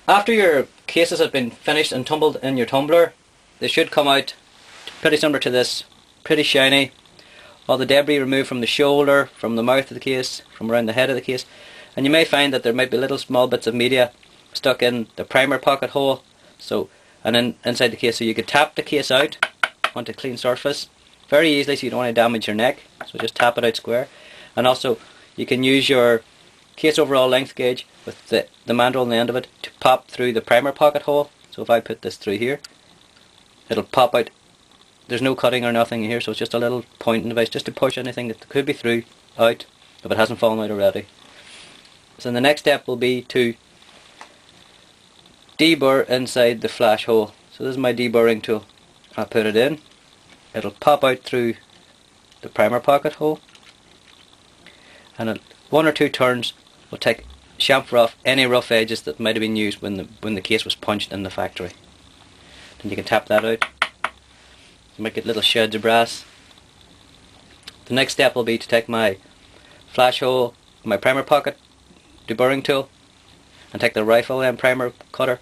After your cases have been finished and tumbled in your tumbler, they should come out pretty similar to this, pretty shiny. All the debris removed from the shoulder, from the mouth of the case, from around the head of the case, and you may find that there might be little small bits of media stuck in the primer pocket hole, and then inside the case, so you could tap the case out onto a clean surface very easily, so you don't want to damage your neck. So just tap it out square, and also you can use your case overall length gauge with the mandrel on the end of it to pop through the primer pocket hole. So if I put this through here, it'll pop out. There's no cutting or nothing here, so it's just a little pointing device just to push anything that could be through out if it hasn't fallen out already. So the next step will be to deburr inside the flash hole. So this is my deburring tool. I'll put it in. It'll pop out through the primer pocket hole, and one or two turns will chamfer off any rough edges that might have been used when the case was punched in the factory. Then you can tap that out. You might get little sherds of brass. The next step will be to take my flash hole, my primer pocket deburring tool, and take the rifle end primer cutter,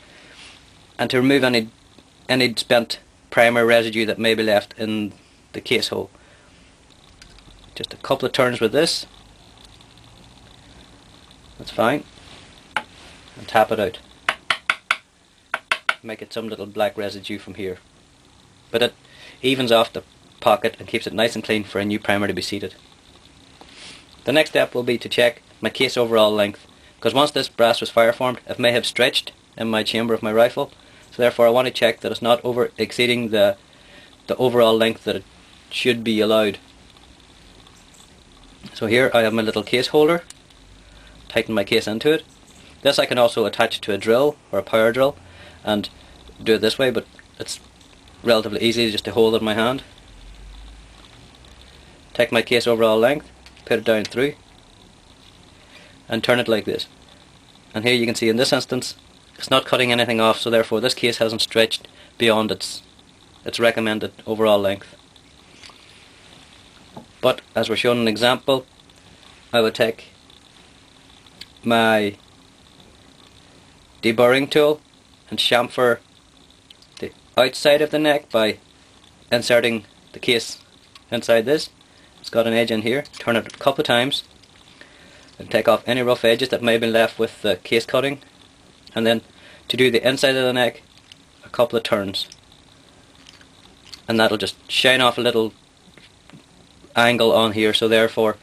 and to remove any spent primer residue that may be left in the case hole. Just a couple of turns with this. That's fine. And tap it out. Might get some little black residue from here, but it evens off the pocket and keeps it nice and clean for a new primer to be seated. The next step will be to check my case overall length, because once this brass was fire formed, it may have stretched in my chamber of my rifle, so therefore I want to check that it's not exceeding the overall length that it should be allowed. So here I have my little case holder, tighten my case into it. This I can also attach to a drill or a power drill and do it this way, but it's relatively easy just to hold it in my hand. Take my case overall length, put it down through, and turn it like this. And here you can see in this instance it's not cutting anything off, so therefore this case hasn't stretched beyond its recommended overall length. But as we're showing an example, I would take my deburring tool and chamfer the outside of the neck by inserting the case inside this. It's got an edge in here. Turn it a couple of times and take off any rough edges that may have been left with the case cutting, and then to do the inside of the neck, a couple of turns, and that'll just shine off a little angle on here, so therefore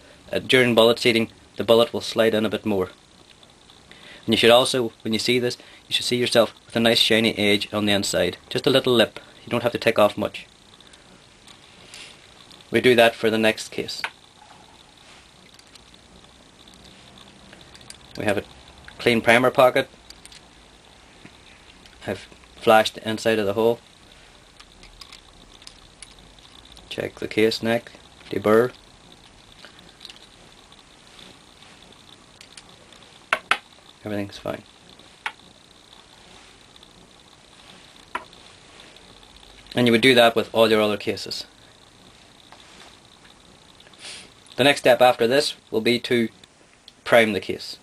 during bullet seating the bullet will slide in a bit more. And you should also, when you see this, you should see yourself with a nice shiny edge on the inside, just a little lip. You don't have to take off much. We do that for the next case. We have a clean primer pocket. I've flashed the inside of the hole. Check the case neck, deburr. Everything's fine. And you would do that with all your other cases. The next step after this will be to prime the case.